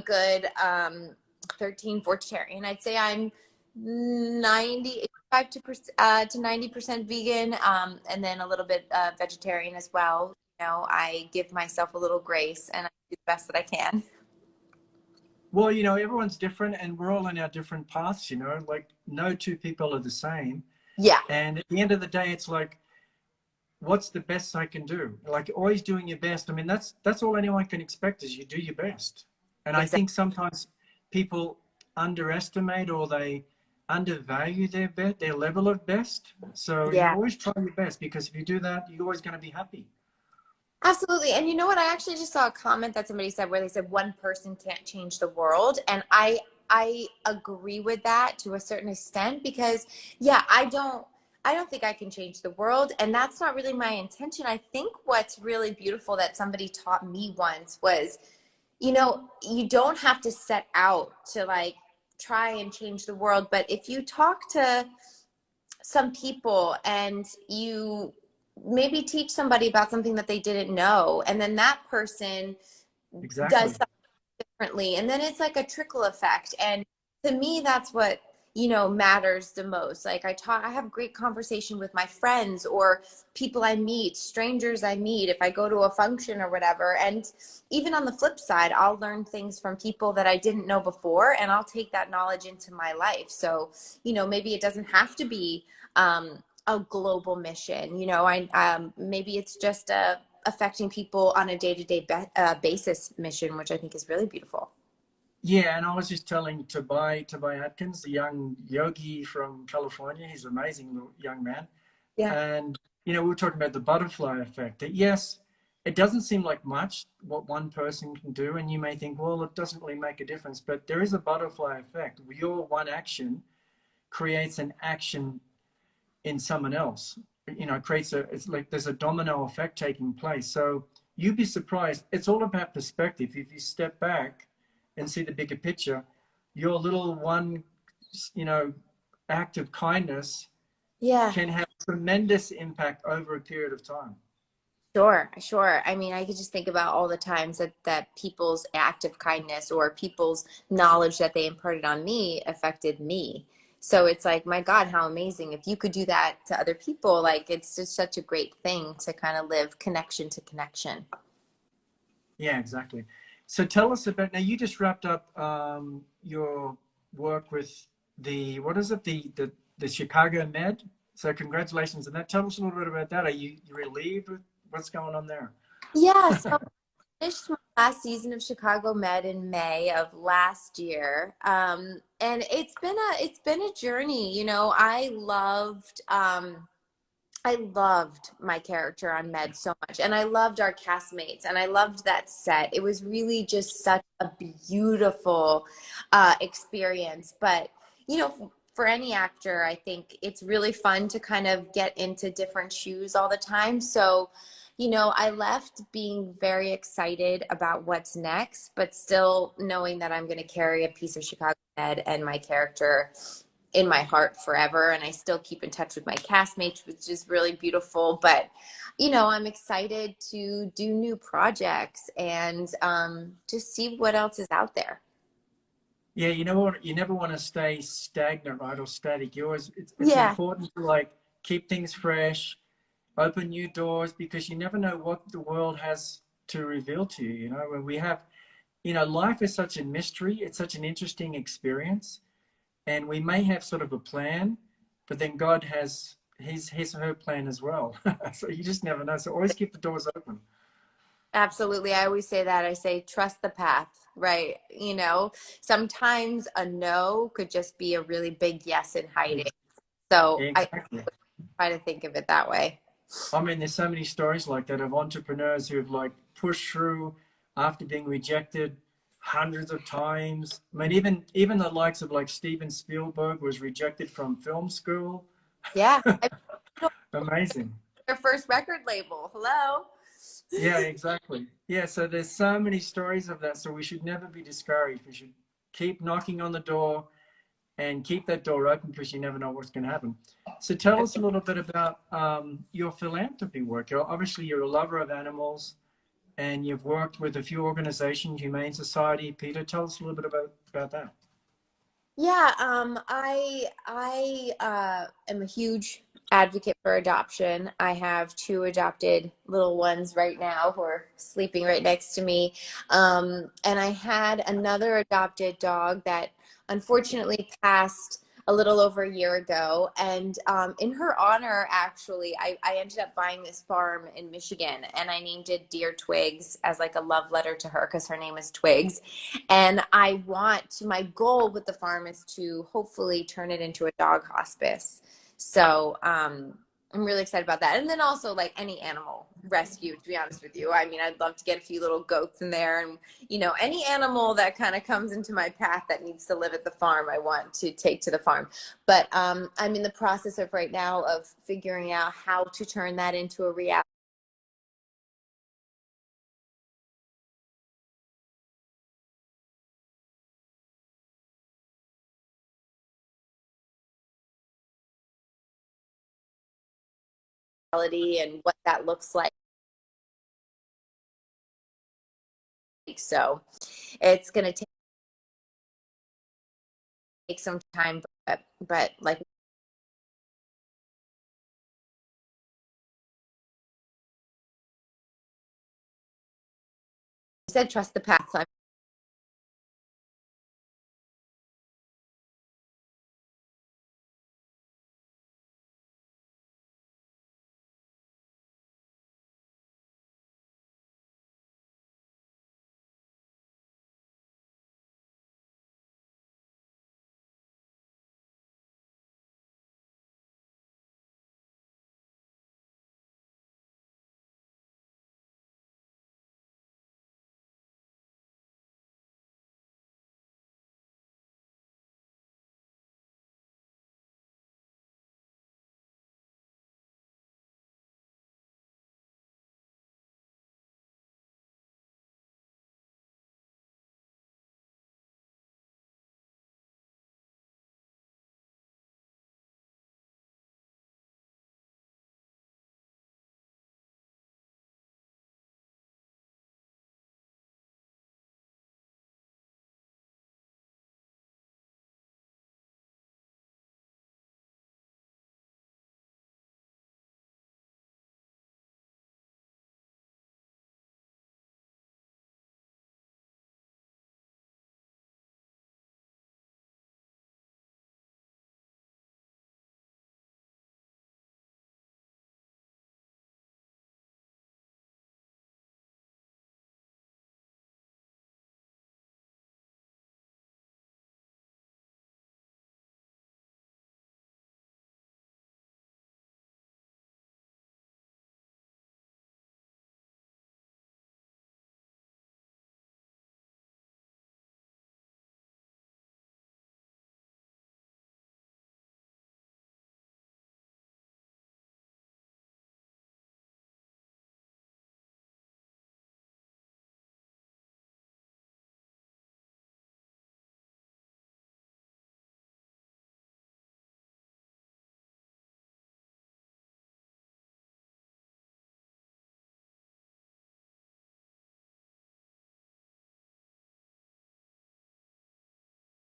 good 13 vegetarian. I'd say I'm 95 to 90% vegan, and then a little bit vegetarian as well. I give myself a little grace and I do the best that I can. Well, everyone's different and we're all on our different paths, like no two people are the same. Yeah. And at the end of the day, it's like, what's the best I can do? Like always doing your best. I mean, that's all anyone can expect is you do your best. And I Exactly. think sometimes people underestimate or they undervalue their level of best. So, Yeah. always try your best, because if you do that, you're always going to be happy. Absolutely. And you know what? I actually just saw a comment that somebody said where they said one person can't change the world. And I agree with that to a certain extent because yeah, I don't think I can change the world, and that's not really my intention. I think what's really beautiful that somebody taught me once was, you don't have to set out to like try and change the world, but if you talk to some people and you maybe teach somebody about something that they didn't know, and then that person does Exactly. something differently, and then it's like a trickle effect. And to me, that's what matters the most. Like I have great conversation with my friends or people I meet, strangers I meet if I go to a function or whatever. And even on the flip side, I'll learn things from people that I didn't know before, and I'll take that knowledge into my life. So maybe it doesn't have to be a global mission. Maybe it's just affecting people on a day-to-day basis mission, which I think is really beautiful. Yeah, and I was just telling Tobai Atkins, the young yogi from California. He's an amazing little young man. Yeah. And, we were talking about the butterfly effect. That yes, it doesn't seem like much what one person can do. And you may think, well, it doesn't really make a difference. But there is a butterfly effect. Your one action creates an action in someone else. It's like there's a domino effect taking place. So you'd be surprised. It's all about perspective. If you step back and see the bigger picture, your little one, act of kindness Yeah. can have tremendous impact over a period of time. Sure. I mean, I could just think about all the times that people's act of kindness or people's knowledge that they imparted on me affected me. So it's like, my God, how amazing. If you could do that to other people, like it's just such a great thing to kind of live connection to connection. Yeah, exactly. So tell us about, now you just wrapped up your work with what is it, the Chicago Med. So congratulations on that. Tell us a little bit about that. Are you relieved with what's going on there? Yeah, so finished my last season of Chicago Med in May of last year. And it's been a journey. I loved my character on Med so much, and I loved our castmates, and I loved that set. It was really just such a beautiful experience. But for any actor, I think it's really fun to kind of get into different shoes all the time. So I left being very excited about what's next, but still knowing that I'm going to carry a piece of Chicago Med and my character in my heart forever. And I still keep in touch with my castmates, which is really beautiful. But I'm excited to do new projects and just see what else is out there. Yeah, you know what? You never want to stay stagnant, right, or static. It's Yeah. important to like keep things fresh, open new doors, because you never know what the world has to reveal to you. When we have, life is such a mystery. It's such an interesting experience, and we may have sort of a plan, but then God has his or her plan as well. So you just never know. So always keep the doors open. Absolutely. I always say that. I say, trust the path, right? Sometimes a no could just be a really big yes in hiding. So I Exactly. try to think of it that way. I mean, there's so many stories like that of entrepreneurs who have like pushed through after being rejected hundreds of times. I mean, even the likes of like Steven Spielberg was rejected from film school. Yeah. Amazing. Their first record label. Hello. Yeah, exactly. Yeah, so there's so many stories of that. So we should never be discouraged. We should keep knocking on the door and keep that door open, because you never know what's going to happen. So tell us a little bit about your philanthropy work. Obviously, you're a lover of animals, and you've worked with a few organizations, Humane Society. Peter, tell us a little bit about that. Yeah, I am a huge advocate for adoption. I have two adopted little ones right now who are sleeping right next to me. And I had another adopted dog that unfortunately passed a little over a year ago. And in her honor, actually, I ended up buying this farm in Michigan, and I named it Dear Twigs as like a love letter to her because her name is Twigs. And my goal with the farm is to hopefully turn it into a dog hospice. So I'm really excited about that. And then also like any animal rescue, to be honest with you. I mean, I'd love to get a few little goats in there, and, you know, any animal that kind of comes into my path that needs to live at the farm, I want to take to the farm. But I'm in the process of right now of figuring out how to turn that into a reality. And what that looks like. So it's going to take some time, but like I said, trust the path.